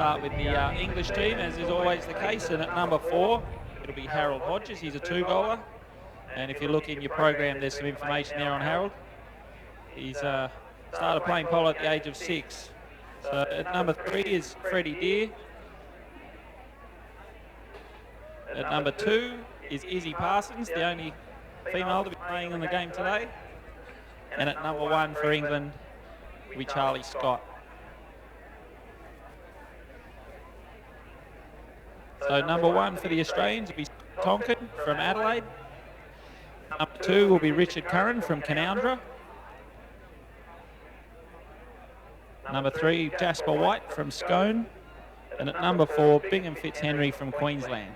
start with the English team, as is always the case. And at number 4, it'll be Harold Hodges. He's a 2-goaler. And if you look in your program, there's some information there on Harold. He's started playing polo at the age of 6. So at number 3 is Freddie Deer. At number 2 is Izzy Parsons, the only female to be playing in the game today. And at number 1 for England will be Charlie Scott. So number 1 for the Australians will be Tonkin from Adelaide. Number 2 will be Richard Curran from Canoundra. Number 3, Jasper White from Scone. And at number 4, Bingham Fitzhenry from Queensland.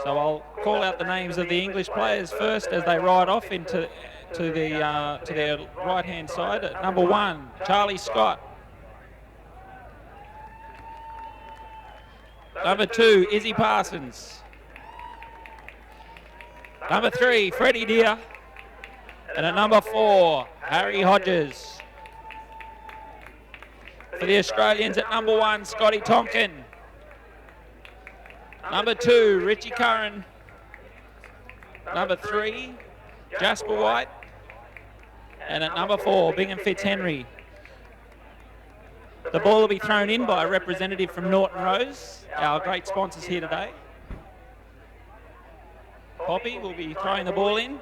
So I'll call out the names of the English players first as they ride off into to their right-hand side. At number 1, Charlie Scott. Number 2, Izzy Parsons. Number 3, Freddie Deer. And at number 4, Harry Hodges. For the Australians at number 1, Scotty Tonkin. Number 2, Richie Curran. Number 3, Jasper White. And at number 4, Bingham Fitzhenry. The ball will be thrown in by a representative from Norton Rose, our great sponsors here today. Poppy will be throwing the ball in.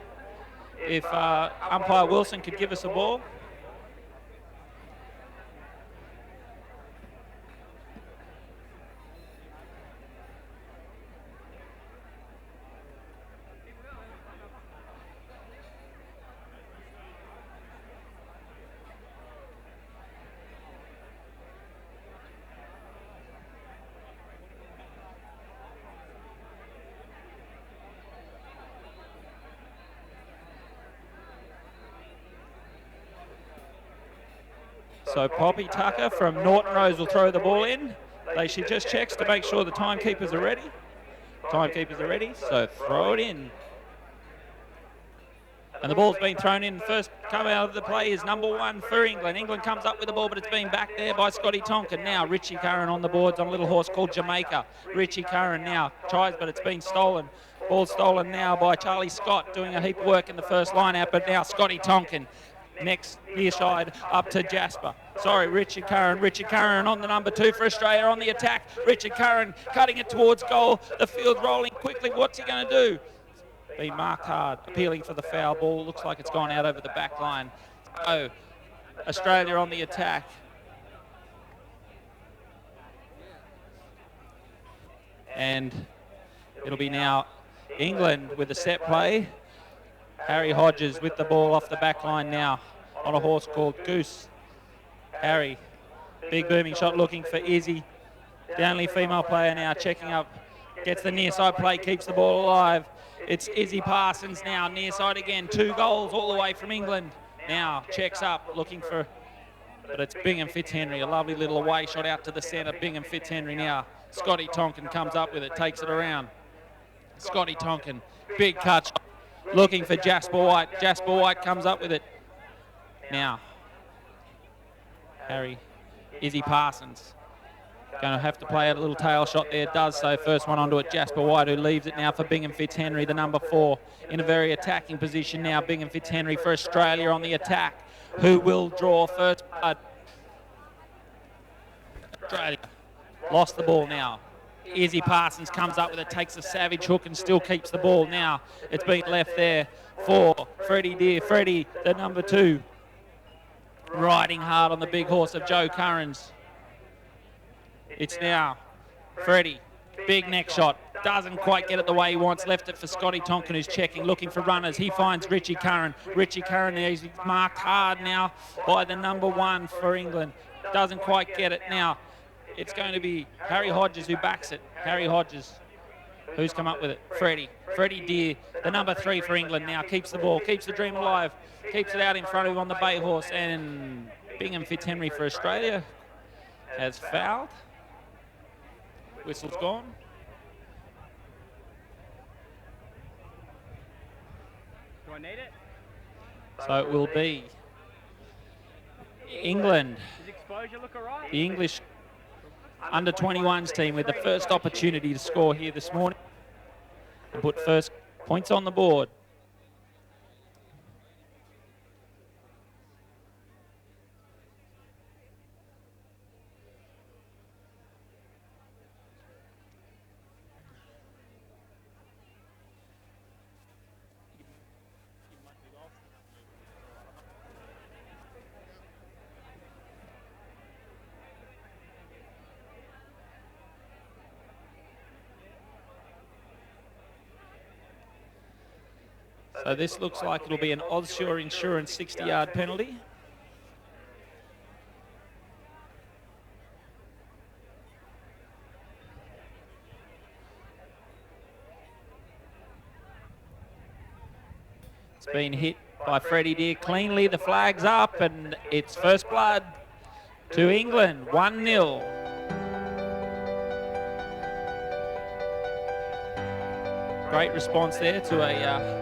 If umpire Wilson could give us a ball. So Poppy Tucker from Norton Rose will throw the ball in. She just checks to make sure the timekeepers are ready. Timekeepers are ready, so throw it in. And the ball's been thrown in. First come out of the play is number 1 for England. England comes up with the ball, but it's been back there by Scotty Tonkin. Now Richie Curran on the boards on a little horse called Jamaica. Richie Curran now tries, but it's been stolen. Ball stolen now by Charlie Scott, doing a heap of work in the first line-out, but now Scotty Tonkin. Next near side up to Jasper. Sorry, Richard Curran. Richard Curran on the number 2 for Australia on the attack. Richard Curran cutting it towards goal. The field rolling quickly. What's he going to do? Been marked hard. Appealing for the foul ball. Looks like it's gone out over the back line. Oh, Australia on the attack. And it'll be now England with a set play. Harry Hodges with the ball off the back line now on a horse called Goose. Harry, big booming shot looking for Izzy. The only female player now checking up, gets the near side play, keeps the ball alive. It's Izzy Parsons now, near side again, 2 goals all the way from England. Now checks up, looking for, but it's Bingham Fitzhenry, a lovely little away shot out to the centre. Bingham Fitzhenry now. Scotty Tonkin comes up with it, takes it around. Scotty Tonkin, big cut shot. Looking for Jasper White. Jasper White comes up with it. Now, Harry, Izzy Parsons. Going to have to play a little tail shot there. Does so. First one onto it, Jasper White, who leaves it now for Bingham Fitzhenry, the number 4, in a very attacking position now. Bingham Fitzhenry for Australia on the attack, who will draw first blood. Australia lost the ball now. Izzy Parsons comes up with it, takes a savage hook and still keeps the ball. Now it's been left there for Freddie Deer. Freddie, the number 2, riding hard on the big horse of Joe Currans. It's now Freddie, big neck shot. Doesn't quite get it the way he wants. Left it for Scotty Tonkin, who's checking, looking for runners. He finds Richie Curran. Richie Curran, he's marked hard now by the number 1 for England. Doesn't quite get it now. It's going to be Harry Hodges who backs it. Harry Hodges, who's come up with it. Freddie Deer, the number 3 for England now, keeps the ball, keeps the dream alive, keeps it out in front of him on the bay horse. And Bingham Fitzhenry for Australia has fouled. Whistle's gone. Do I need it? So it will be England, the English under-21s team, with the first opportunity to score here this morning and put first points on the board. So this looks like it'll be an Aussure Insurance 60-yard penalty. It's been hit by Freddie Deer cleanly. The flag's up and it's first blood to England, 1-0. Great response there to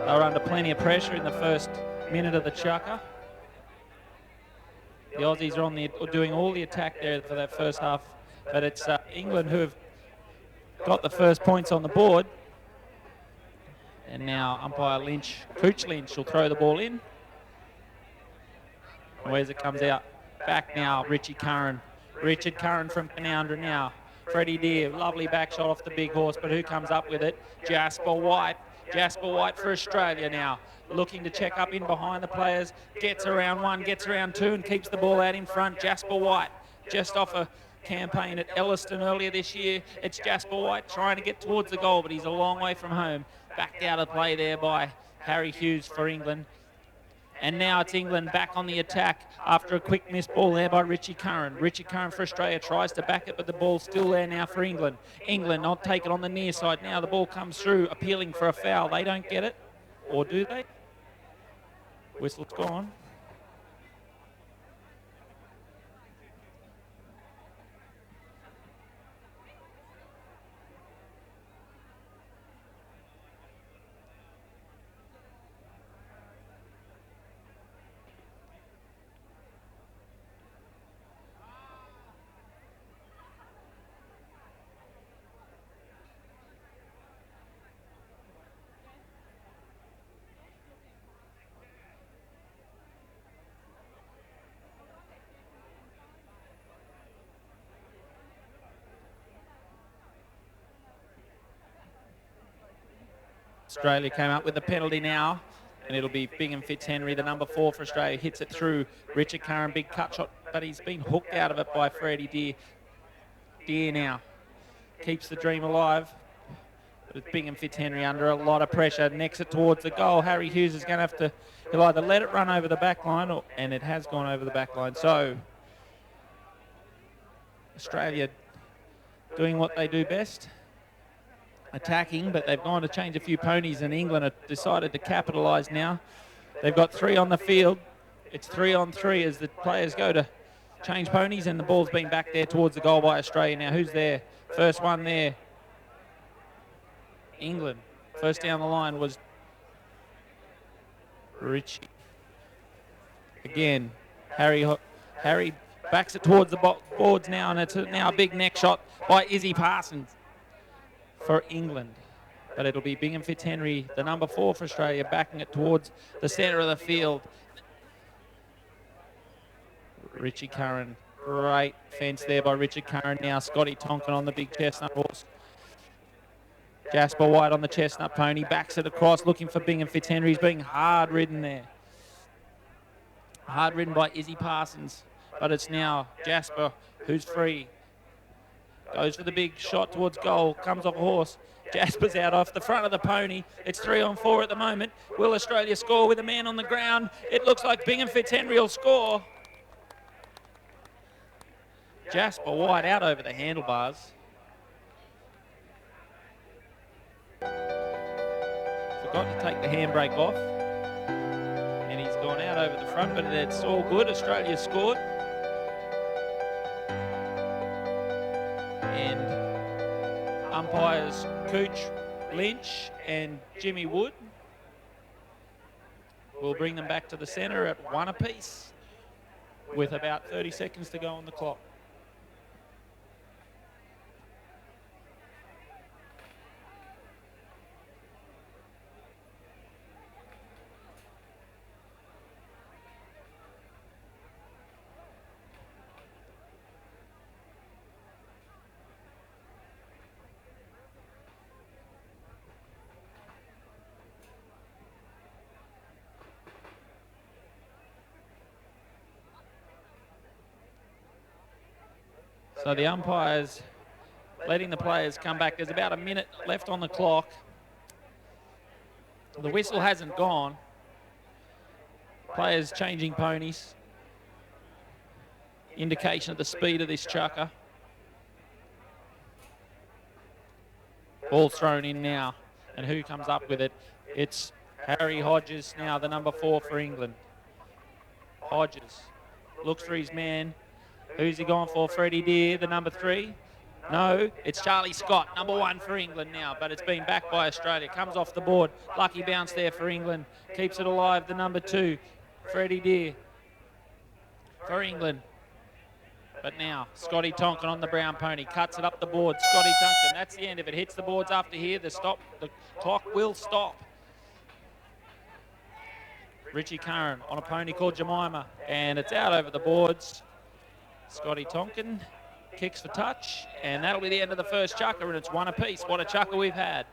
they were under plenty of pressure in the first minute of the chukker. The Aussies are doing all the attack there for that first half, but it's England who have got the first points on the board. And now umpire Coach Lynch will throw the ball in. And where's it comes out? Back now, Richard Curran from Canowindra now. Freddie Deer, lovely back shot off the big horse, but who comes up with it? Jasper White for Australia now. Looking to check up in behind the players. Gets around one, gets around two, and keeps the ball out in front. Jasper White, just off a campaign at Elliston earlier this year. It's Jasper White trying to get towards the goal, but he's a long way from home. Backed out of play there by Harry Hughes for England. And now it's England back on the attack after a quick missed ball there by Richie Curran. Richie Curran for Australia tries to back it, but the ball's still there now for England. England not taken on the near side now. The ball comes through, appealing for a foul. They don't get it, or do they? Whistle's gone. Australia came up with the penalty now, and it'll be Bingham Fitzhenry, the number 4 for Australia, hits it through. Richard Curran, big cut shot, but he's been hooked out of it by Freddie Deer. Deer now keeps the dream alive, but it's Bingham Fitzhenry under a lot of pressure, necks it towards the goal. Harry Hughes is going to have to, he'll either let it run over the back line, and it has gone over the back line. So Australia doing what they do best, attacking, but they've gone to change a few ponies, and England have decided to capitalise now. They've got 3 on the field. It's 3 on 3 as the players go to change ponies, and the ball's been back there towards the goal by Australia. Now who's there? First one there. England. First down the line was Richie. Again, Harry backs it towards the boards now, and it's now a big neck shot by Izzy Parsons for England. But it'll be Bingham Fitzhenry, the number 4 for Australia, backing it towards the centre of the field. Richie Curran, great fence there by Richard Curran. Now Scotty Tonkin on the big chestnut horse. Jasper White on the chestnut pony, backs it across, looking for Bingham Fitzhenry. He's being hard ridden there. Hard ridden by Izzy Parsons, but it's now Jasper who's free. Goes for the big shot towards goal, comes off a horse. Jasper's out off the front of the pony. It's 3 on 4 at the moment. Will Australia score with a man on the ground? It looks like Bingham Fitzhenry will score. Jasper White out over the handlebars. Forgot to take the handbrake off. And he's gone out over the front, but it's all good. Australia scored. And umpires Cooch Lynch and Jimmy Wood We'll bring them back to the centre at 1 apiece with about 30 seconds to go on the clock. So the umpire's letting the players come back. There's about a minute left on the clock. The whistle hasn't gone. Players changing ponies. Indication of the speed of this chucker. Ball's thrown in now. And who comes up with it? It's Harry Hodges now, the number 4 for England. Hodges looks for his man. Who's he gone for? Freddie Deer, the number 3? No, it's Charlie Scott, number 1 for England now, but it's been backed by Australia. Comes off the board. Lucky bounce there for England. Keeps it alive, the number 2, Freddie Deer for England. But now, Scotty Tonkin on the brown pony. Cuts it up the board. Scotty Tonkin, that's the end of it. Hits the boards after here. The clock will stop. Richie Curran on a pony called Jemima. And it's out over the boards. Scotty Tonkin kicks for touch. And that'll be the end of the first chucker. And it's 1 apiece. What a chucker we've had.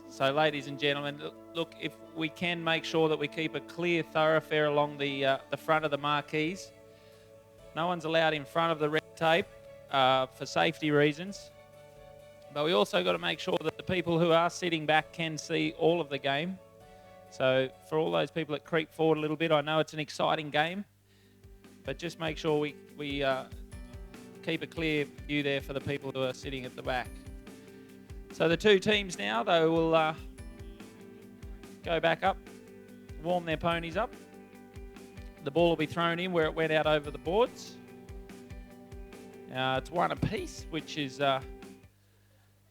So, ladies and gentlemen, look, if we can make sure that we keep a clear thoroughfare along the front of the marquees. No one's allowed in front of the red tape for safety reasons. But we also got to make sure that the people who are sitting back can see all of the game. So, for all those people that creep forward a little bit, I know it's an exciting game. But just make sure we keep a clear view there for the people who are sitting at the back. So the two teams now, they will go back up, warm their ponies up. The ball will be thrown in where it went out over the boards. It's 1 apiece, which is a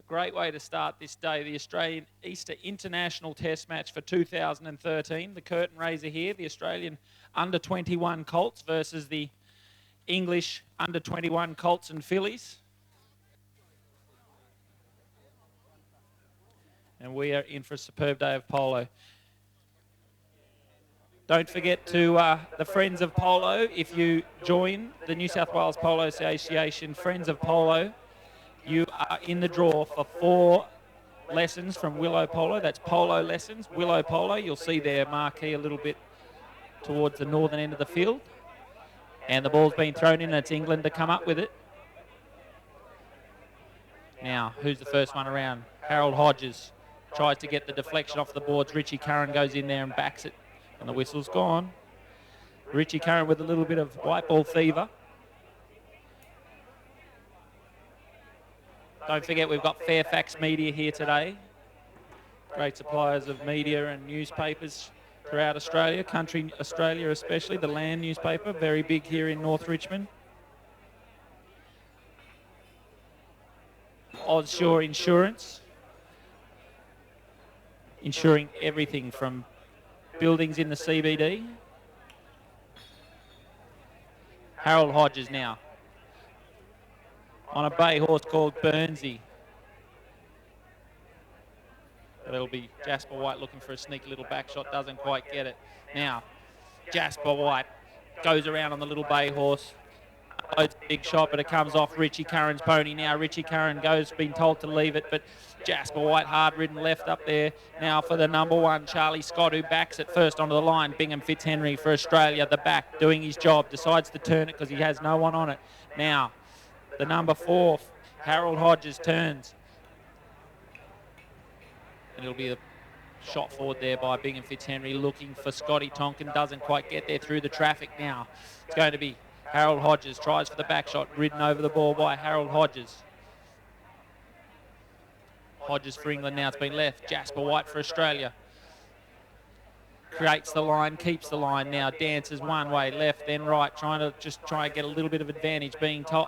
great way to start this day. The Australian Easter International Test match for 2013. The curtain raiser here, the Australian under-21 Colts versus the English under-21 Colts and Fillies. And we are in for a superb day of polo. Don't forget to the Friends of Polo. If you join the New South Wales Polo Association Friends of Polo, you are in the draw for 4 lessons from Willow Polo. That's Polo lessons, Willow Polo. You'll see their marquee a little bit towards the northern end of the field. And the ball's been thrown in, and it's England to come up with it. Now, who's the first one around? Harold Hodges tries to get the deflection off the boards. Richie Curran goes in there and backs it, and the whistle's gone. Richie Curran with a little bit of white ball fever. Don't forget, we've got Fairfax Media here today. Great suppliers of media and newspapers throughout Australia, Country Australia especially, the Land newspaper, very big here in North Richmond. Ozshore Insurance, insuring everything from buildings in the CBD. Harold Hodges now on a bay horse called Burnsy. That'll be Jasper White looking for a sneaky little back shot, doesn't quite get it. Now, Jasper White goes around on the little bay horse. Loads a big shot, but it comes off Richie Curran's pony now. Richie Curran been told to leave it, but Jasper White hard-ridden left up there. Now for the number one, Charlie Scott, who backs it first onto the line. Bingham Fitzhenry for Australia, the back, doing his job. Decides to turn it because he has no one on it. Now, the number 4, Harold Hodges turns. And it'll be a shot forward there by Bingham Fitzhenry, looking for Scotty Tonkin. Doesn't quite get there through the traffic now. It's going to be Harold Hodges, tries for the back shot, ridden over the ball by Harold Hodges. Hodges for England now, it's been left. Jasper White for Australia. Creates the line, keeps the line now, dances one way, left, then right, trying to get a little bit of advantage,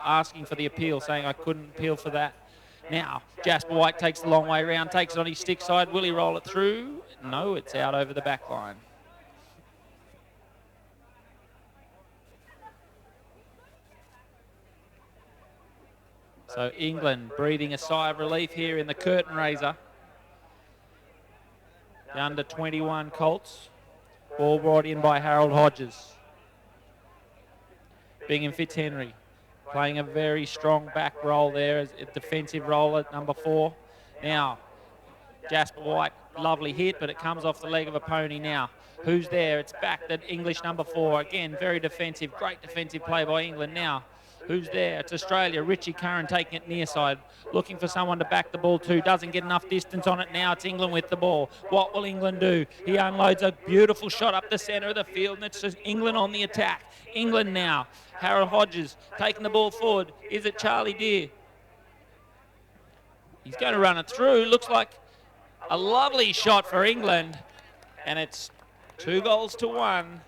asking for the appeal, saying I couldn't appeal for that. Now, Jasper White takes the long way around, takes it on his stick side. Will he roll it through? No, it's out over the back line. So England breathing a sigh of relief here in the curtain raiser. The under-21 Colts. Ball brought in by Harold Hodges. Bingham Fitzhenry playing a very strong back roll there as a defensive role at number 4. Now, Jasper White, lovely hit, but it comes off the leg of a pony now. Who's there? It's back to English number 4. Again, very defensive, great defensive play by England now. Who's there? It's Australia. Richie Curran taking it near side, looking for someone to back the ball to. Doesn't get enough distance on it now. It's England with the ball. What will England do? He unloads a beautiful shot up the centre of the field, and it's just England on the attack. England now. Harold Hodges taking the ball forward. Is it Charlie Deer? He's going to run it through. Looks like a lovely shot for England, and it's 2-1.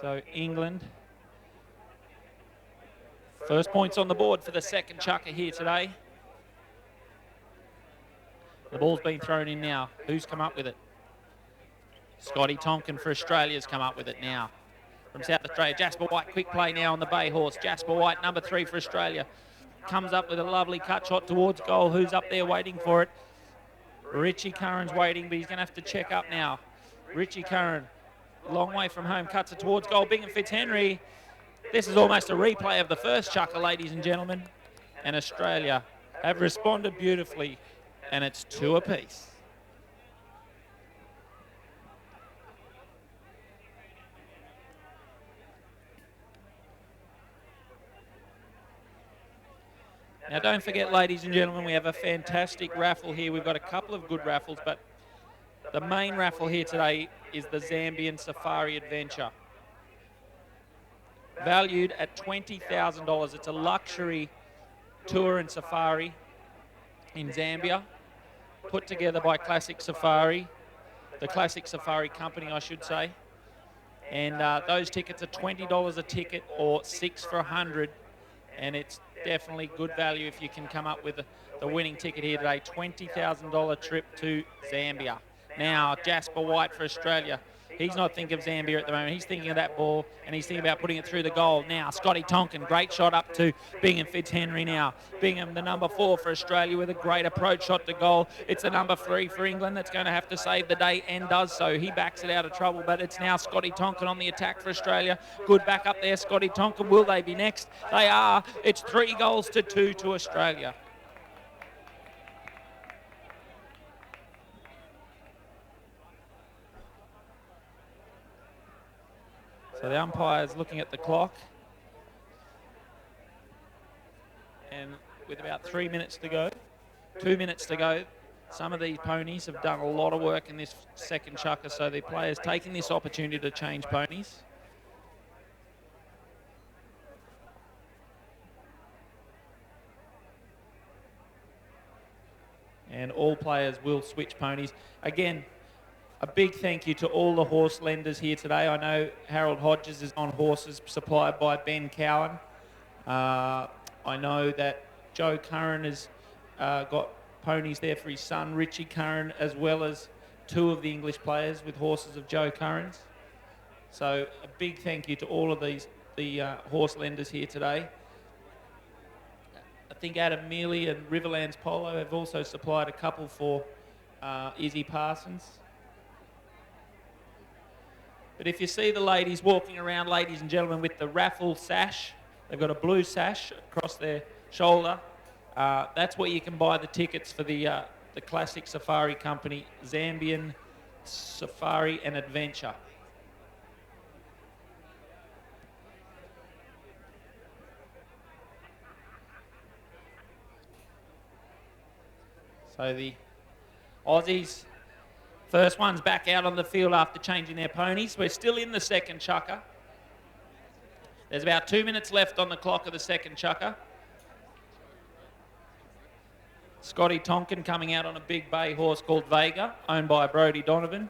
So England, first points on the board for the second chucker here today. The ball's been thrown in now. Who's come up with it? Scotty Tonkin for Australia's come up with it now. From South Australia, Jasper White, quick play now on the bay horse. Jasper White, number 3 for Australia. Comes up with a lovely cut shot towards goal. Who's up there waiting for it? Richie Curran's waiting, but he's going to have to check up now. Richie Curran. Long way from home, cuts it towards goal. Bingham Fitzhenry. This is almost a replay of the first chucker, ladies and gentlemen. And Australia have responded beautifully, and it's 2 apiece. Now, don't forget, ladies and gentlemen, we have a fantastic raffle here. We've got a couple of good raffles, but the main raffle here today is the Zambian Safari Adventure. Valued at $20,000. It's a luxury tour and safari in Zambia, put together by Classic Safari, the Classic Safari Company, I should say. And those tickets are $20 a ticket or 6 for $100. And it's definitely good value if you can come up with the winning ticket here today. $20,000 trip to Zambia. Now, Jasper White for Australia. He's not thinking of Zambia at the moment. He's thinking of that ball, and he's thinking about putting it through the goal. Now, Scotty Tonkin, great shot up to Bingham Fitzhenry now. Bingham, the number 4 for Australia, with a great approach shot to goal. It's the number 3 for England that's going to have to save the day, and does so. He backs it out of trouble, but it's now Scotty Tonkin on the attack for Australia. Good back up there, Scotty Tonkin. Will they be next? They are. It's 3 goals to 2 to Australia. So the umpire's looking at the clock. And with about 3 minutes to go, 2 minutes to go, some of these ponies have done a lot of work in this second chukker, so the players taking this opportunity to change ponies. And all players will switch ponies. Again, a big thank you to all the horse lenders here today. I know Harold Hodges is on horses supplied by Ben Cowan. I know that Joe Curran has got ponies there for his son, Richie Curran, as well as 2 of the English players with horses of Joe Curran's. So a big thank you to all of the horse lenders here today. I think Adam Mealy and Riverlands Polo have also supplied a couple for Izzy Parsons. But if you see the ladies walking around, ladies and gentlemen, with the raffle sash, they've got a blue sash across their shoulder. That's where you can buy the tickets for the classic safari company, Zambian Safari and Adventure. So the Aussies, first one's back out on the field after changing their ponies. We're still in the second chukker. There's about 2 minutes left on the clock of the second chukker. Scotty Tonkin coming out on a big bay horse called Vega, owned by Brodie Donovan.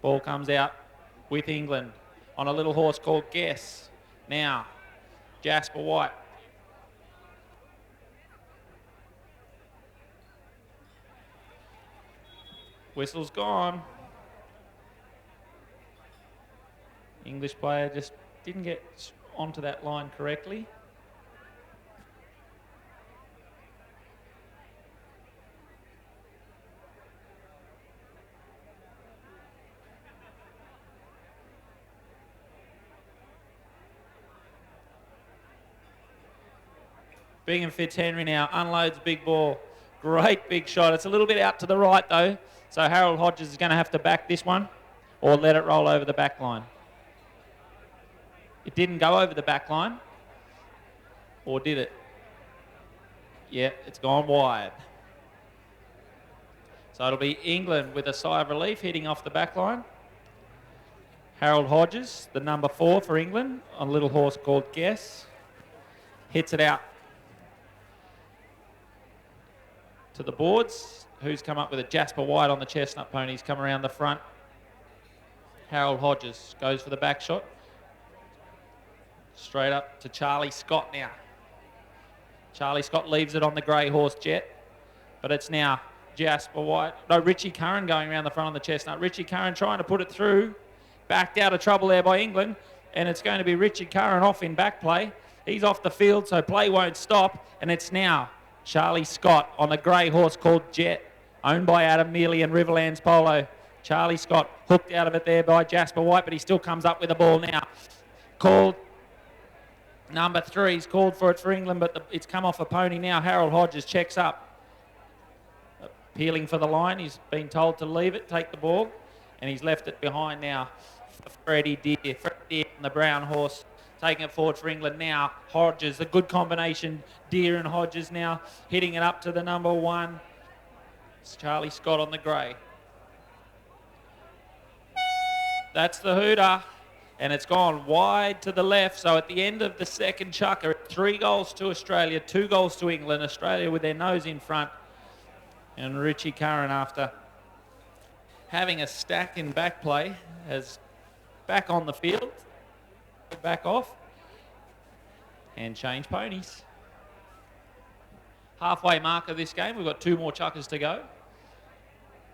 Ball comes out with England on a little horse called Guess. Now, Jasper White. Whistle's gone. English player just didn't get onto that line correctly. Bingham Fitzhenry now unloads big ball. Great big shot. It's a little bit out to the right though. So Harold Hodges is going to have to back this one or let it roll over the back line. It didn't go over the back line. Or did it? Yeah, it's gone wide. So it'll be England with a sigh of relief hitting off the back line. Harold Hodges, the number 4 for England, on a little horse called Guess. Hits it out to the boards. Who's come up with a Jasper White on the chestnut ponies, come around the front. Harold Hodges goes for the back shot. Straight up to Charlie Scott now. Charlie Scott leaves it on the grey horse Jet, but it's now Jasper White. No, Richie Curran going around the front on the chestnut. Richie Curran trying to put it through. Backed out of trouble there by England, and it's going to be Richie Curran off in back play. He's off the field, so play won't stop, and it's now Charlie Scott on a grey horse called Jet, owned by Adam Mealy and Riverlands Polo. Charlie Scott hooked out of it there by Jasper White, but he still comes up with the ball now. Called number 3. He's called for it for England, but it's come off a pony now. Harold Hodges checks up. Peeling for the line. He's been told to leave it, take the ball, and he's left it behind now. Freddie Deer. Freddie Deer on the brown horse. Taking it forward for England now. Hodges, a good combination. Deer and Hodges now hitting it up to the number 1. It's Charlie Scott on the grey. That's the hooter. And it's gone wide to the left. So at the end of the second chukker, 3 goals to Australia, 2 goals to England. Australia with their nose in front. And Richie Curran, after having a stack in back play, is back on the field, back off, and change ponies. Halfway mark of this game. We've got 2 more chukkers to go.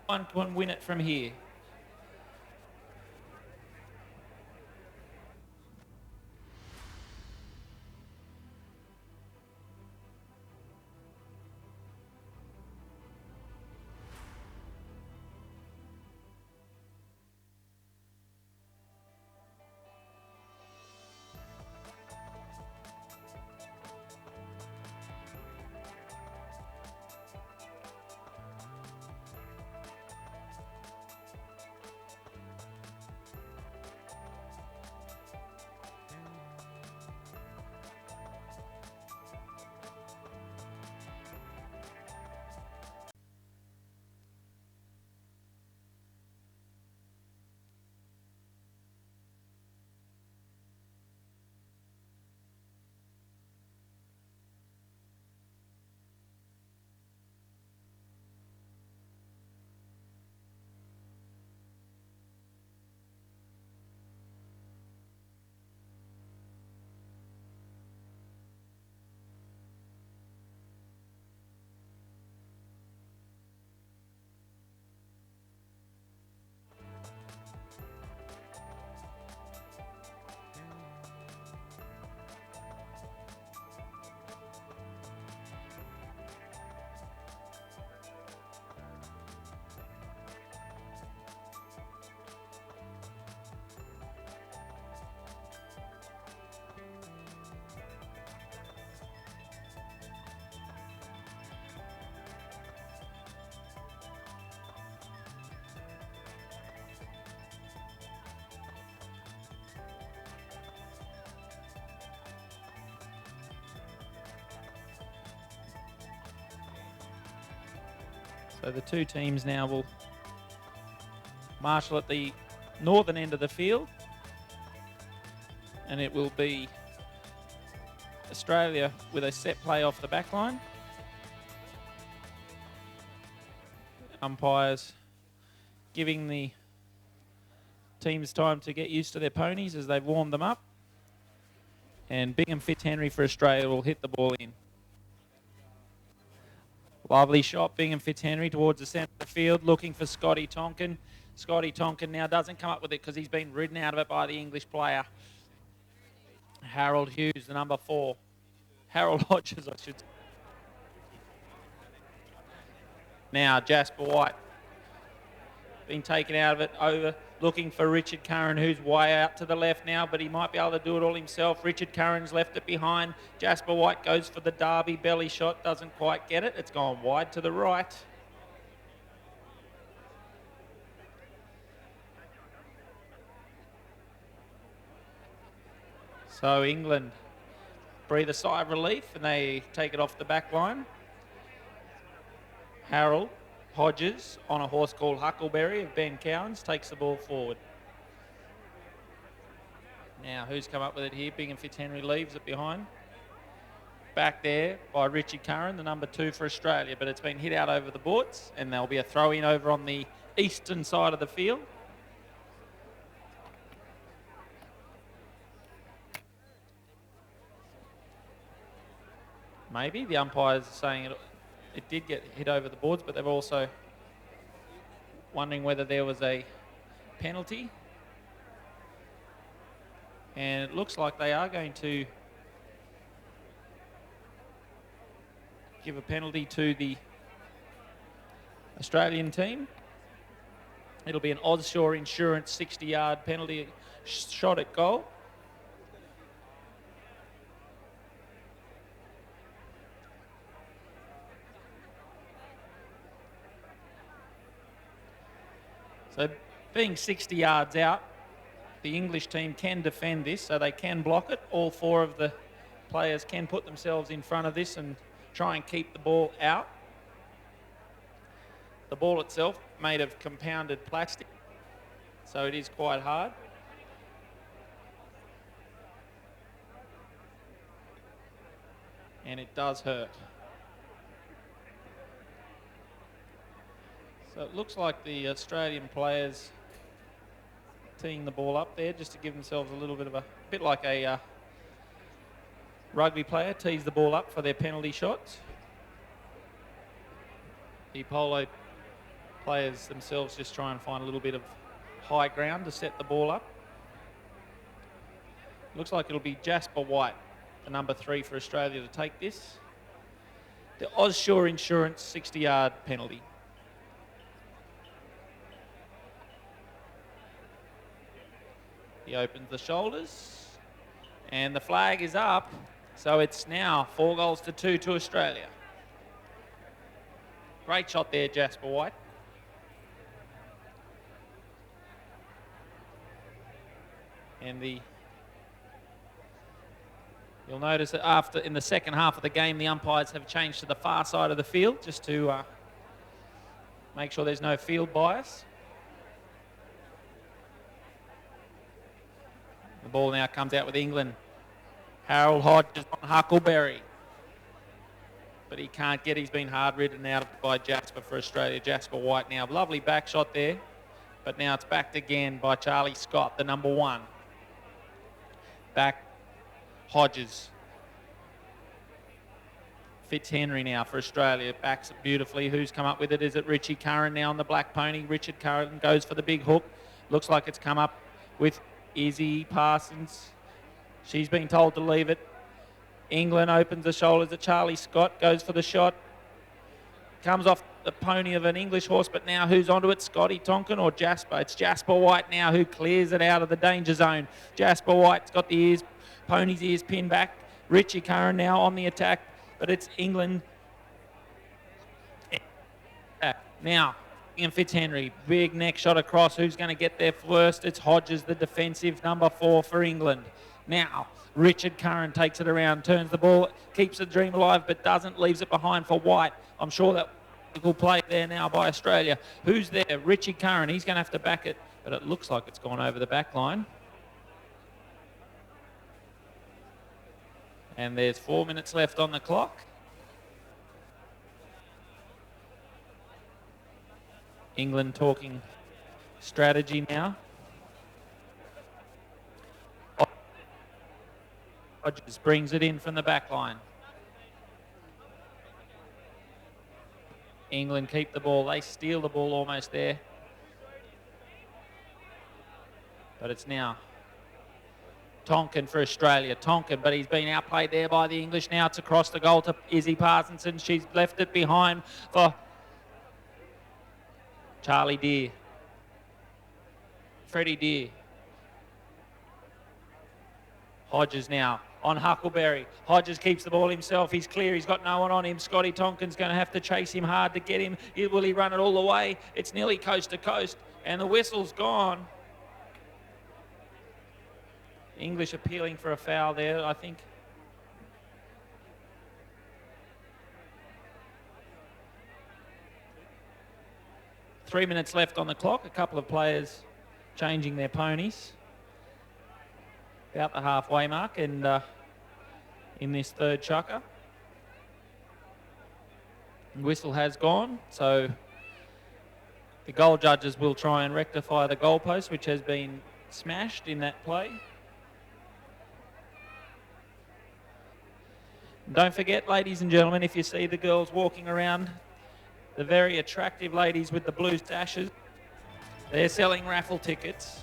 One can win it from here. So the 2 teams now will marshal at the northern end of the field, and it will be Australia with a set play off the back line. Umpires giving the teams time to get used to their ponies as they've warmed them up. And Bingham Fitzhenry for Australia will hit the ball in. Lovely shot, Bingham Fitzhenry towards the centre of the field, looking for Scotty Tonkin. Scotty Tonkin now doesn't come up with it because he's been ridden out of it by the English player. Harold Hughes, the number 4. Harold Hodges, I should say. Now Jasper White been taken out of it, over looking for Richard Curran, who's way out to the left now, but he might be able to do it all himself. Richard Curran's left it behind. Jasper White goes for the Derby belly shot, doesn't quite get it. It's gone wide to the right. So England breathe a sigh of relief and they take it off the back line. Harold Hodges on a horse called Huckleberry of Ben Cowans takes the ball forward. Now who's come up with it here? Bingham Fitzhenry leaves it behind. Back there by Richie Curran, the number 2 for Australia, but it's been hit out over the boards and there'll be a throw in over on the eastern side of the field. Maybe the umpires are saying it did get hit over the boards, but they're also wondering whether there was a penalty. And it looks like they are going to give a penalty to the Australian team. It'll be an Ozshore Insurance 60-yard penalty shot at goal. So being 60 yards out, the English team can defend this, so they can block it. All 4 of the players can put themselves in front of this and try and keep the ball out. The ball itself made of compounded plastic, so it is quite hard. and it does hurt. So it looks like the Australian players teeing the ball up there just to give themselves a little bit of a bit like a rugby player tees the ball up for their penalty shots. The Polo players themselves just try and find a little bit of high ground to set the ball up. Looks like it'll be Jasper White, the number 3 for Australia, to take this. The Ozshore Insurance 60-yard penalty. He opens the shoulders and the flag is up. So it's now 4 goals to 2 to Australia. Great shot there, Jasper White. And you'll notice that in the second half of the game, the umpires have changed to the far side of the field just to make sure there's no field bias. The ball now comes out with England. Harold Hodges on Huckleberry. But he can't get, he's been hard ridden out by Jasper for Australia. Jasper White now, lovely back shot there. But now it's backed again by Charlie Scott, the number 1. Back Hodges. Fitzhenry now for Australia, backs it beautifully. Who's come up with it? Is it Richie Curran now on the black pony? Richard Curran goes for the big hook. Looks like it's come up with Izzy Parsons. She's been told to leave it. England opens the shoulders at Charlie Scott, goes for the shot. Comes off the pony of an English horse, but now who's onto it? Scotty Tonkin or Jasper? It's Jasper White now who clears it out of the danger zone. Jasper White's got the pony's ears pinned back. Richie Curran now on the attack, but it's England. Now, Ian Fitzhenry, big neck shot across. Who's going to get there first? It's Hodges, the defensive number 4 for England. Now, Richard Curran takes it around, turns the ball, keeps the dream alive, but doesn't, leaves it behind for White. I'm sure that will play there now by Australia. Who's there? Richie Curran. He's going to have to back it, but it looks like it's gone over the back line. And there's 4 minutes left on the clock. England talking strategy now. Hodges brings it in from the back line. England keep the ball. They steal the ball almost there. But it's now Tonkin for Australia. Tonkin, but he's been outplayed there by the English. Now it's across the goal to Izzy Parsonson. She's left it behind for Charlie Deer. Freddie Deer. Hodges now on Huckleberry. Hodges keeps the ball himself. He's clear. He's got no one on him. Scotty Tonkin's going to have to chase him hard to get him. Will he run it all the way? It's nearly coast to coast, and the whistle's gone. English appealing for a foul there, I think. Three minutes left on the clock. A couple of players changing their ponies. About the halfway mark, and in this third chukker. Whistle has gone, so the goal judges will try and rectify the goalpost, which has been smashed in that play. Don't forget, ladies and gentlemen, if you see the girls walking around, the very attractive ladies with the blue sashes, they're selling raffle tickets.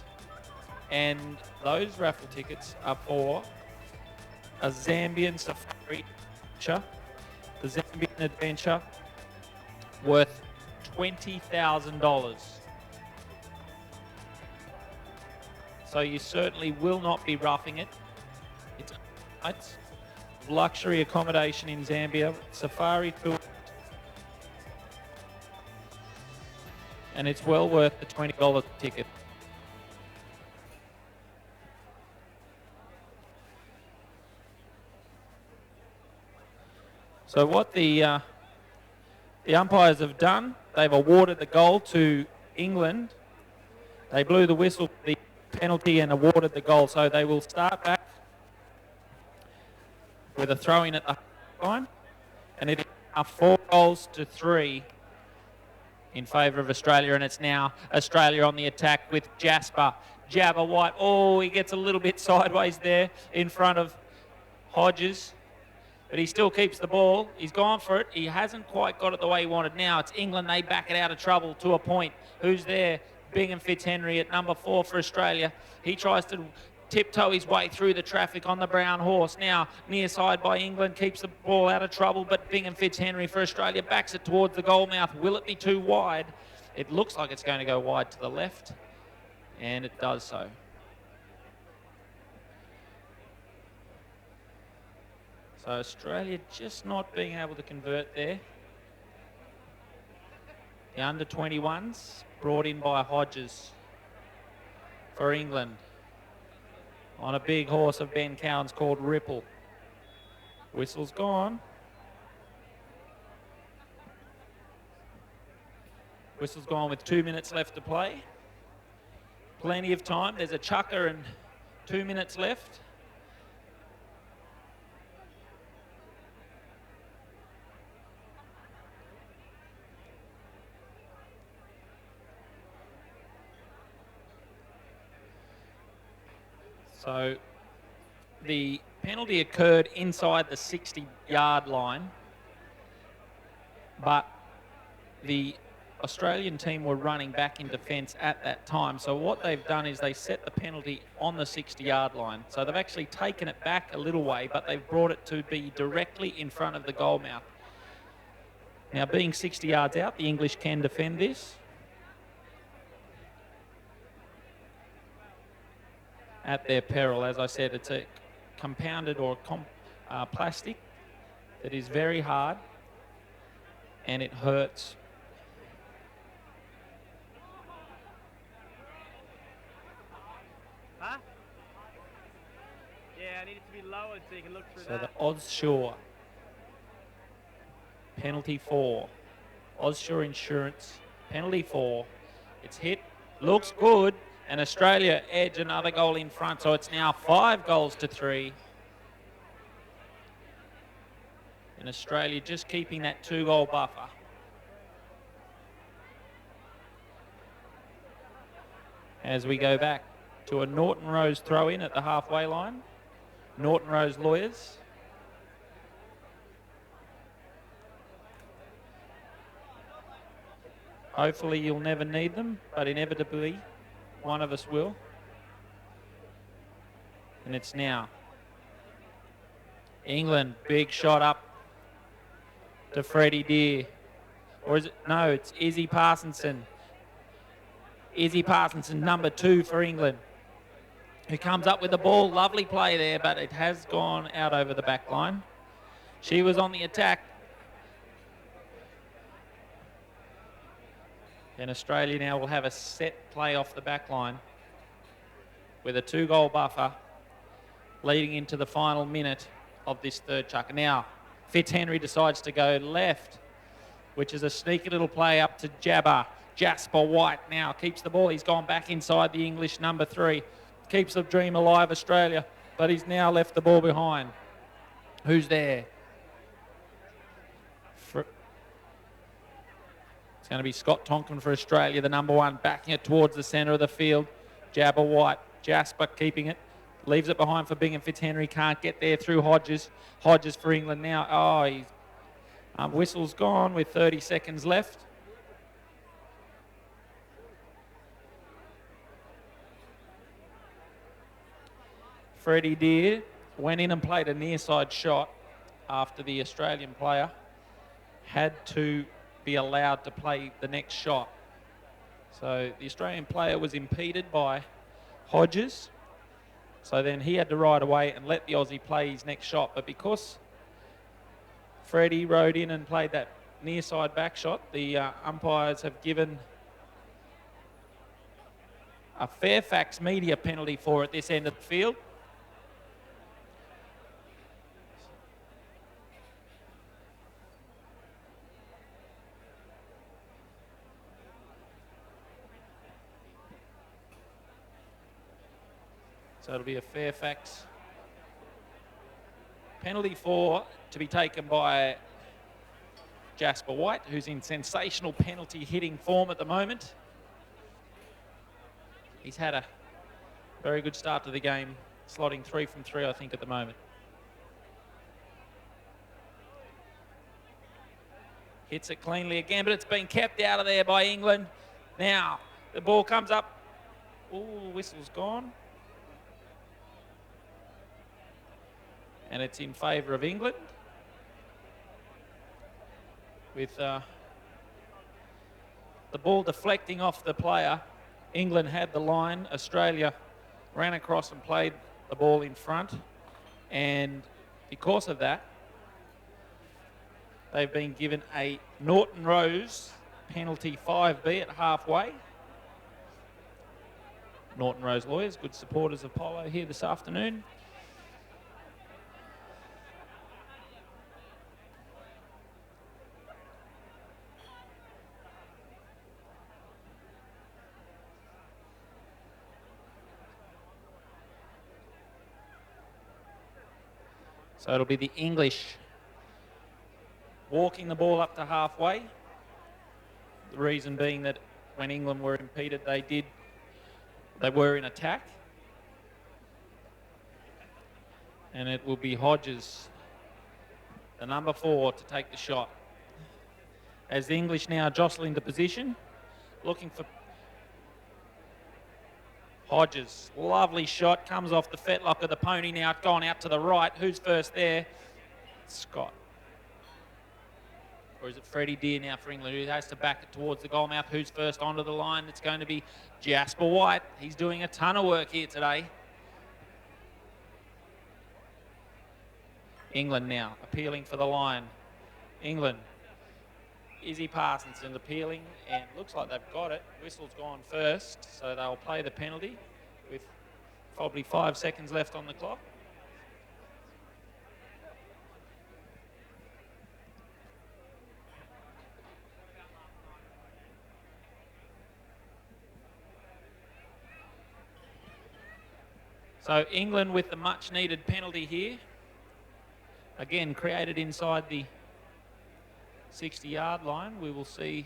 And those raffle tickets are for a Zambian safari adventure. The Zambian adventure worth $20,000. So you certainly will not be roughing it. It's luxury accommodation in Zambia, safari tour. And it's well worth the $20 ticket. So what the umpires have done, they've awarded the goal to England. They blew the whistle for the penalty and awarded the goal. So they will start back with a throw-in at the line. And it is 4 goals to 3 in favour of Australia, and it's now Australia on the attack with Jasper. Jabba White. Oh, he gets a little bit sideways there in front of Hodges, but he still keeps the ball. He's gone for it. He hasn't quite got it the way he wanted. Now it's England. They back it out of trouble to a point. Who's there? Bingham Fitzhenry at number 4 for Australia. He tries to tiptoe his way through the traffic on the brown horse. Now near side by England, keeps the ball out of trouble, but Bingham Fitzhenry for Australia backs it towards the goal mouth. Will it be too wide? It looks like it's going to go wide to the left, and it does so. So Australia just not being able to convert there. The under-21s brought in by Hodges for England on a big horse of Ben Cowan's called Ripple. Whistle's gone. Whistle's gone with 2 minutes left to play. Plenty of time. There's a chucker and 2 minutes left. So the penalty occurred inside the 60-yard line, but the Australian team were running back in defence at that time. So what they've done is they set the penalty on the 60-yard line. So they've actually taken it back a little way, but they've brought it to be directly in front of the goal mouth. Now, being 60 yards out, the English can defend this. At their peril. As I said, it's a compounded or plastic that is very hard and it hurts. Huh? Yeah, I need it to be lowered so you can look through so that. So the Oddshaw penalty 4. Oddshaw Insurance penalty 4. It's hit. Looks good. And Australia edge another goal in front, so it's now 5 goals to 3. And Australia just keeping that 2-goal buffer. As we go back to a Norton Rose throw-in at the halfway line. Norton Rose lawyers. Hopefully you'll never need them, but inevitably one of us will. And it's now England, big shot up to Freddie Deer. Or is it? No, it's Izzy Parsonson. Izzy Parsonson, number 2 for England, who comes up with the ball. Lovely play there, but it has gone out over the back line. She was on the attack. And Australia now will have a set play off the back line with a 2-goal buffer leading into the final minute of this third chucker. Now, Fitzhenry decides to go left, which is a sneaky little play up to Jasper White now keeps the ball. He's gone back inside the English number 3. Keeps the dream alive, Australia, but he's now left the ball behind. Who's there? It's going to be Scott Tonkin for Australia, the number 1, backing it towards the centre of the field. Jabber White, Jasper keeping it. Leaves it behind for Bingham Fitzhenry. Can't get there through Hodges. Hodges for England now. Oh, he's, whistle's gone with 30 seconds left. Freddie Deer went in and played a near side shot after the Australian player had to be allowed to play the next shot. So the Australian player was impeded by Hodges. So then he had to ride away and let the Aussie play his next shot. But because Freddie rode in and played that near side back shot, the umpires have given a Fairfax media penalty for at this end of the field. So it'll be a Fairfax Penalty 4 to be taken by Jasper White, who's in sensational penalty hitting form at the moment. He's had a very good start to the game, slotting 3 from 3, I think, at the moment. Hits it cleanly again, but it's been kept out of there by England. Now, the ball comes up. Ooh, whistle's gone. And it's in favour of England. With the ball deflecting off the player, England had the line. Australia ran across and played the ball in front. And because of that, they've been given a Norton Rose penalty 5B at halfway. Norton Rose lawyers, good supporters of Polo here this afternoon. So it'll be the English walking the ball up to halfway. The reason being that when England were impeded, they were in attack. And it will be Hodges, the number 4, to take the shot. As the English now jostle into position, looking for Hodges. Lovely shot, comes off the fetlock of the pony now. It's gone out to the right. Who's first there? Scott. Or is it Freddie Deer now for England, who has to back it towards the goal mouth? Who's first onto the line? It's going to be Jasper White. He's doing a ton of work here today. England now appealing for the line. England. Izzy Parsonson appealing, and looks like they've got it. Whistle's gone first, so they'll play the penalty with probably 5 seconds left on the clock. So England with the much needed penalty here. Again, created inside the 60-yard line. We will see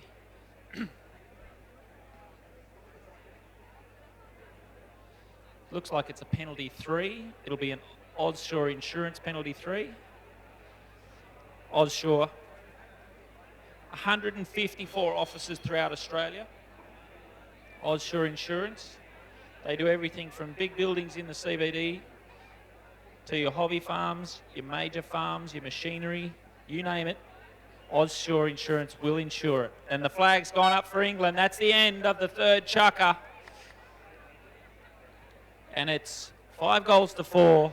looks like it's a penalty 3. It'll be an Aussure Insurance penalty 3. Aussure, 154 offices throughout Australia. Aussure Insurance. They do everything from big buildings in the CBD to your hobby farms, your major farms, your machinery, you name it. Aussure Insurance will insure it. And the flag's gone up for England. That's the end of the third chukker. And it's 5-4.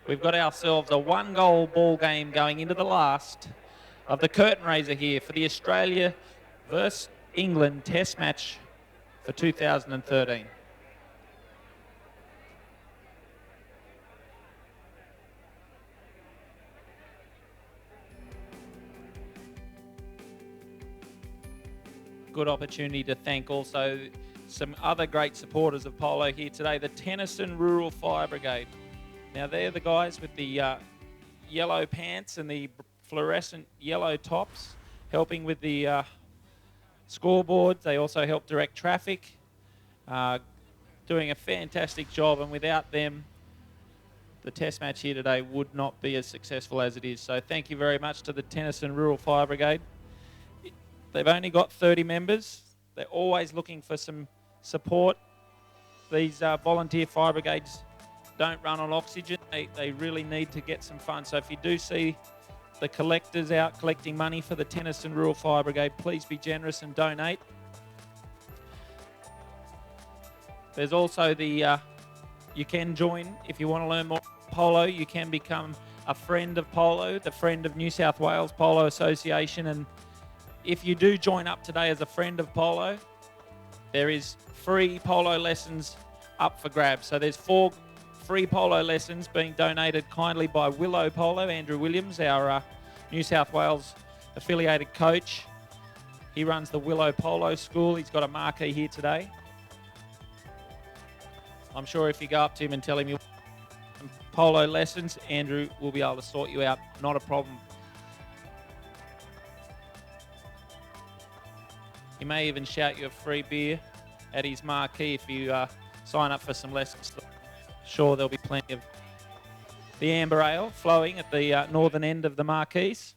We've got ourselves a 1-goal ball game going into the last of the curtain raiser here for the Australia versus England Test match for 2013. Good opportunity to thank also some other great supporters of Polo here today, the Tennyson Rural Fire Brigade. Now they're the guys with the yellow pants and the fluorescent yellow tops, helping with the scoreboards. They also help direct traffic, doing a fantastic job, and without them, the test match here today would not be as successful as it is. So thank you very much to the Tennyson Rural Fire Brigade. They've only got 30 members. They're always looking for some support. These volunteer fire brigades don't run on oxygen. They really need to get some funds. So if you do see the collectors out collecting money for the Tennyson Rural Fire Brigade, please be generous and donate. There's also the, you can join if you want to learn more Polo. You can become a friend of Polo, the friend of New South Wales Polo Association. And if you do join up today as a friend of Polo, there is free polo lessons up for grabs. So there's 4 free polo lessons being donated kindly by Willow Polo, Andrew Williams, our New South Wales affiliated coach. He runs the Willow Polo School. He's got a marquee here today. I'm sure if you go up to him and tell him you want polo lessons, Andrew will be able to sort you out. Not a problem. He may even shout you a free beer at his marquee if you sign up for some lessons. Sure, there'll be plenty of the amber ale flowing at the northern end of the marquees.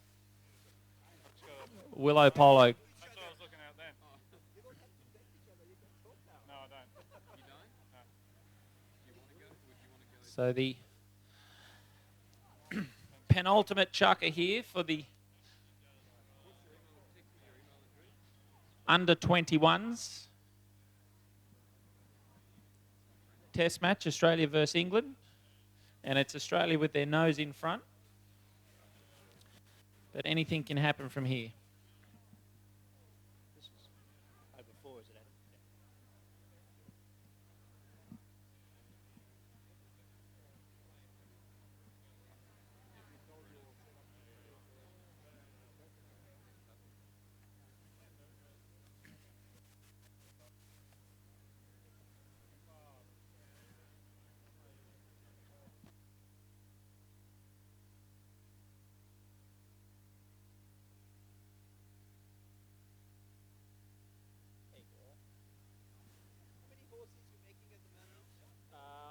Willow Polo. That's what I was looking at then. No, I don't. You don't? No. You want to go? Would you want to go? So the penultimate chucker here for the under 21s. Test match, Australia versus England. And it's Australia with their nose in front. But anything can happen from here.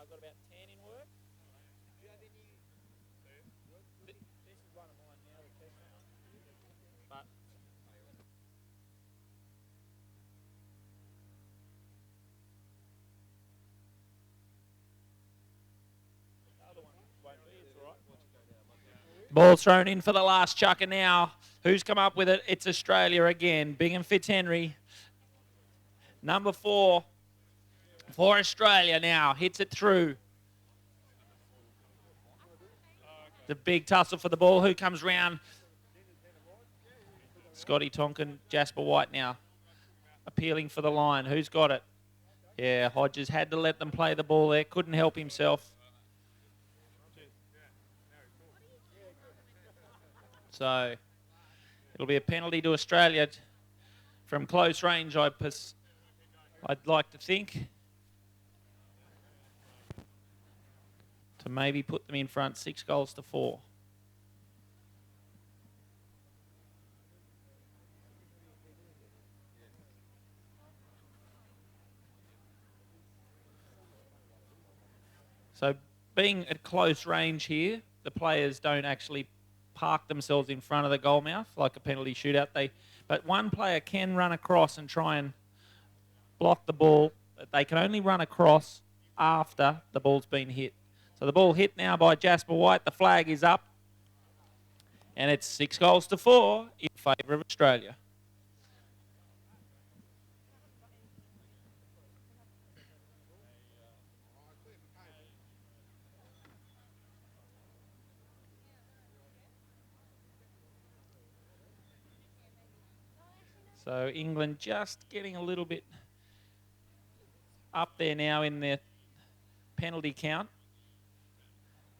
I've got about 10 in work. Do you have any? This is one of mine now, the test round. But the other one won't be, it's all right. Ball thrown in for the last chucker now. Who's come up with it? It's Australia again. Bingham Fitzhenry. Number 4 for Australia now. Hits it through. The big tussle for the ball. Who comes round? Scotty Tonkin, Jasper White now. Appealing for the line. Who's got it? Yeah, Hodges had to let them play the ball there. Couldn't help himself. So it'll be a penalty to Australia from close range, I'd like to think. To maybe put them in front 6-4. So being at close range here, the players don't actually park themselves in front of the goal mouth like a penalty shootout. But one player can run across and try and block the ball. They can only run across after the ball's been hit. So the ball hit now by Jasper White. The flag is up. And it's 6-4 in favour of Australia. So England just getting a little bit up there now in their penalty count.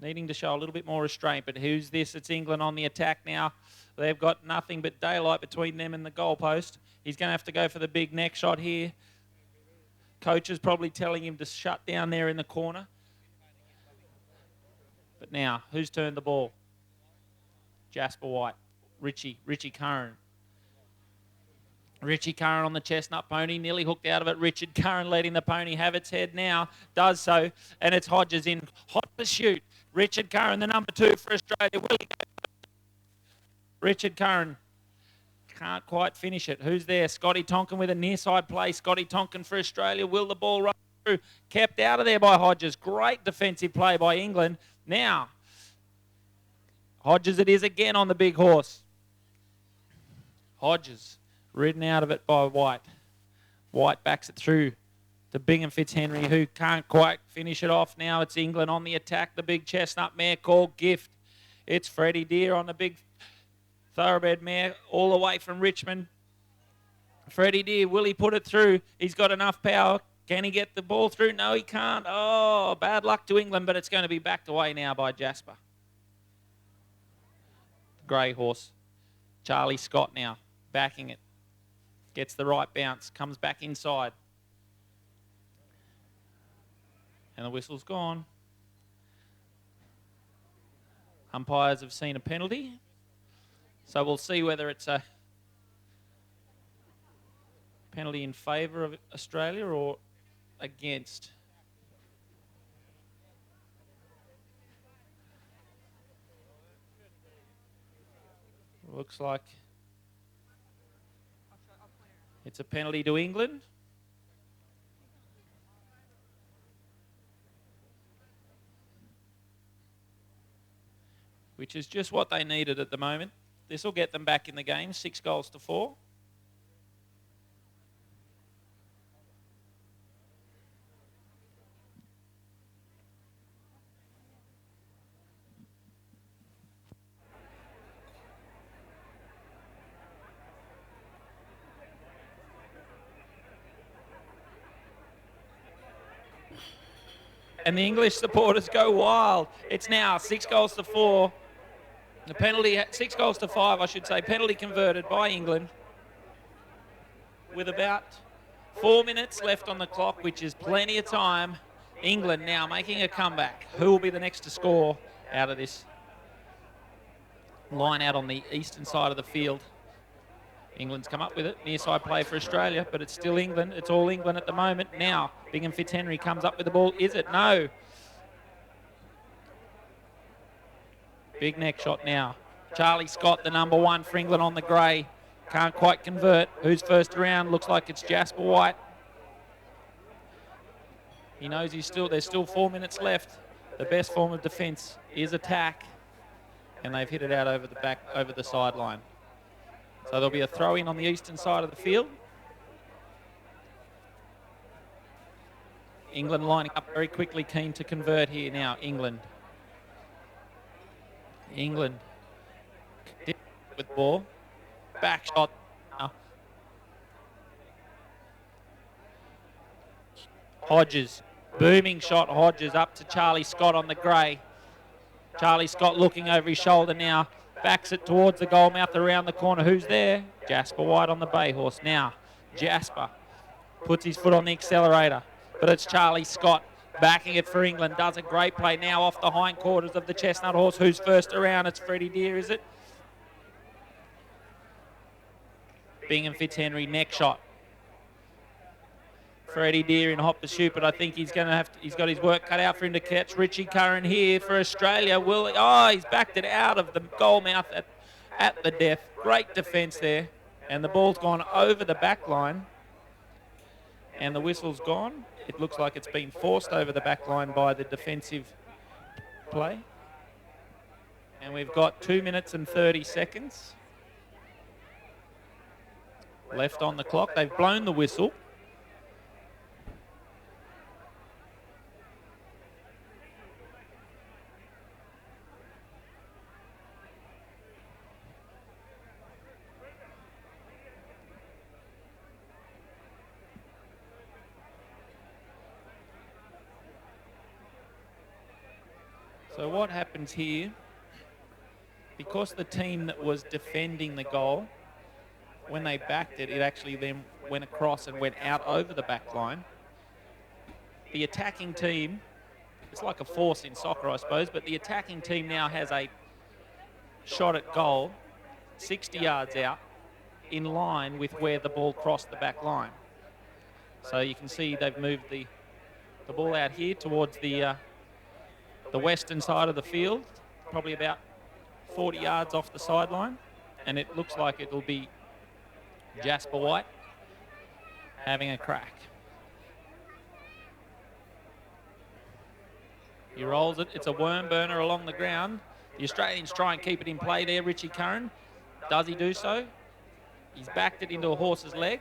Needing to show a little bit more restraint. But who's this? It's England on the attack now. They've got nothing but daylight between them and the goalpost. He's going to have to go for the big neck shot here. Coach is probably telling him to shut down there in the corner. But now, who's turned the ball? Jasper White. Richie Curran. Richie Curran on the chestnut pony, nearly hooked out of it. Richard Curran letting the pony have its head now. Does so, and it's Hodges in hot pursuit. Richard Curran, the number 2 for Australia. Will he go? Richard Curran can't quite finish it. Who's there? Scotty Tonkin with a near side play. Scotty Tonkin for Australia. Will the ball run through? Kept out of there by Hodges. Great defensive play by England. Now, Hodges it is again on the big horse. Hodges. Ridden out of it by White. White backs it through to Bingham Fitzhenry, who can't quite finish it off. Now it's England on the attack. The big chestnut mare called Gift. It's Freddie Deer on the big thoroughbred mare all the way from Richmond. Freddie Deer, will he put it through? He's got enough power. Can he get the ball through? No, he can't. Oh, bad luck to England, but it's going to be backed away now by Jasper. Grey horse. Charlie Scott now backing it. Gets the right bounce, comes back inside. And the whistle's gone. Umpires have seen a penalty. So we'll see whether it's a penalty in favour of Australia or against. Looks like it's a penalty to England. Which is just what they needed at the moment. This will get them back in the game, 6-4. And the English supporters go wild. It's now 6-4. The penalty, 6-5, I should say. Penalty converted by England with about 4 minutes left on the clock, which is plenty of time. England now making a comeback. Who will be the next to score out of this line out on the eastern side of the field? England's come up with it. Near side play for Australia, but it's still England. It's all England at the moment. Now, Bingham Fitzhenry comes up with the ball. Is it? No. Big neck shot now. Charlie Scott, the number 1 for England on the grey. Can't quite convert. Who's first around? Looks like it's Jasper White. He knows there's still 4 minutes left. The best form of defence is attack. And they've hit it out over the sideline. So there'll be a throw in on the eastern side of the field. England lining up very quickly, keen to convert here now. England with ball. Back shot. Hodges. Booming shot. Hodges up to Charlie Scott on the grey. Charlie Scott looking over his shoulder now. Backs it towards the goal mouth around the corner. Who's there? Jasper White on the bay horse. Now, Jasper puts his foot on the accelerator. But it's Charlie Scott backing it for England. Does a great play now off the hindquarters of the chestnut horse. Who's first around? It's Freddie Deer, is it? Bingham Fitzhenry, neck shot. Freddie Deer in hot pursuit, but I think he's got his work cut out for him to catch Richie Curran here for Australia. He's backed it out of the goal mouth at the death. Great defence there. And the ball's gone over the back line. And the whistle's gone. It looks like it's been forced over the back line by the defensive play. And we've got 2 minutes and 30 seconds left on the clock. They've blown the whistle. So what happens here, because the team that was defending the goal, when they backed it, it actually then went across and went out over the back line. The attacking team, it's like a force in soccer, I suppose, but the attacking team now has a shot at goal 60 yards out in line with where the ball crossed the back line. So you can see they've moved the ball out here towards the western side of the field, probably about 40 yards off the sideline, and it looks like it'll be Jasper White having a crack. He rolls it. It's a worm burner along the ground. The Australians try and keep it in play there. Richie Curran. Does he do so? He's backed it into a horse's leg.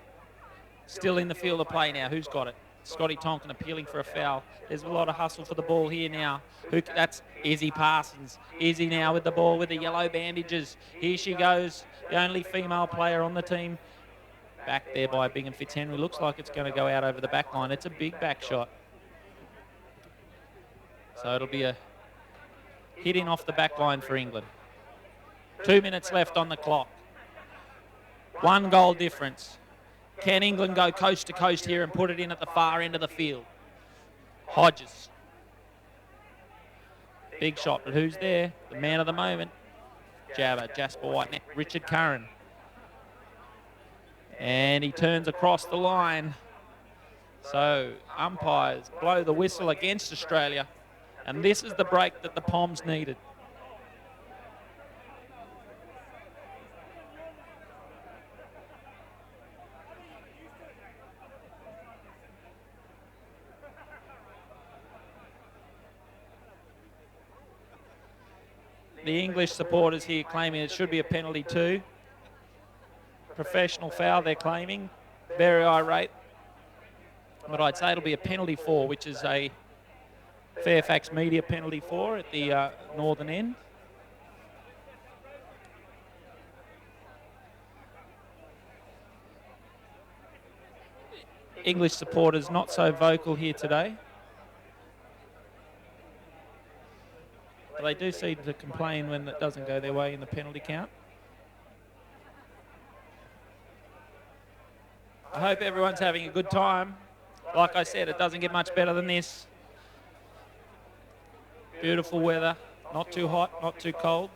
Still in the field of play now. Who's got it? Scotty Tonkin appealing for a foul. There's a lot of hustle for the ball here now. That's Izzy Parsons. Izzy now with the ball with the yellow bandages. Here she goes. The only female player on the team. Back there by Bingham Fitzhenry. Looks like it's going to go out over the back line. It's a big back shot. So it'll be a hit in off the back line for England. 2 minutes left on the clock. 1 goal difference. Can England go coast to coast here and put it in at the far end of the field? Hodges. Big shot, but who's there? The man of the moment. Jabber, Jasper White, Richard Curran. And he turns across the line. So umpires blow the whistle against Australia. And this is the break that the Poms needed. The English supporters here claiming it should be a penalty too. Professional foul they're claiming. Very irate. But I'd say it'll be a penalty for, which is a Fairfax media penalty for at the northern end. English supporters not so vocal here today. But they do seem to complain when it doesn't go their way in the penalty count. I hope everyone's having a good time. Like I said, it doesn't get much better than this. Beautiful weather, not too hot, not too cold.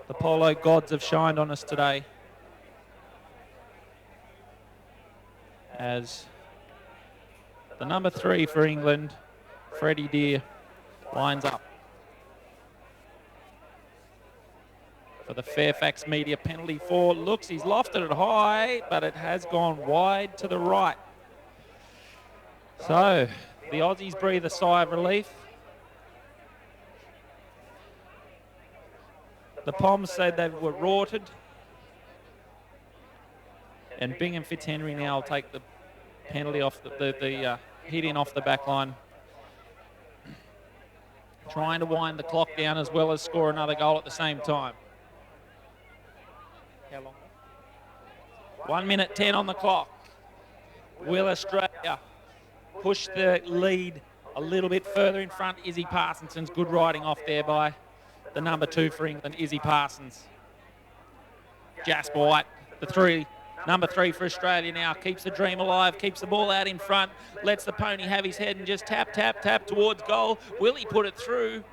The Polo gods have shined on us today. As the number 3 for England, Freddie Deer, lines up for the Fairfax media penalty for. Looks, he's lofted it high, but it has gone wide to the right. So the Aussies breathe a sigh of relief. The Poms said they were rorted. And Bingham Fitzhenry now will take the penalty off the hit in off the back line. Trying to wind the clock down as well as score another goal at the same time. How long? 1 minute 10 on the clock. Will Australia push the lead a little bit further in front? Izzy Parsonson's good riding off there by the number 2 for England, Izzy Parsons. Jasper White, number 3 for Australia now, keeps the dream alive, keeps the ball out in front, lets the pony have his head and just tap, tap, tap towards goal. Will he put it through?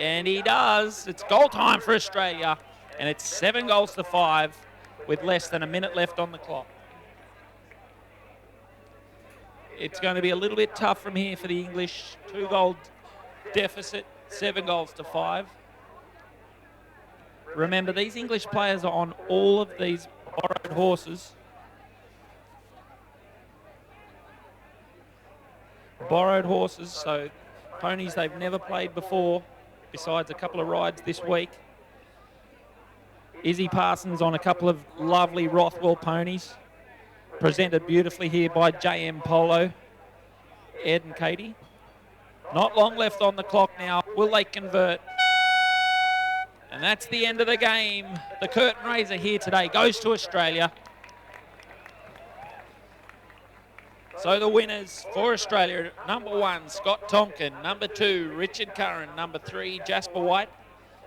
And he does. It's goal time for Australia, and it's 7-5 with less than a minute left on the clock. It's going to be a little bit tough from here for the English. 2-goal deficit, 7-5. Remember, these English players are on all of these borrowed horses. Borrowed horses, so ponies they've never played before, besides a couple of rides this week. Izzy Parsons on a couple of lovely Rothwell ponies, presented beautifully here by JM Polo, Ed and Katie. Not long left on the clock now. Will they convert? And that's the end of the game. The curtain raiser here today goes to Australia. So the winners for Australia, number 1, Scott Tonkin, number 2, Richard Curran, number 3, Jasper White,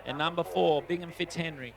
and number 4, Bingham Fitzhenry.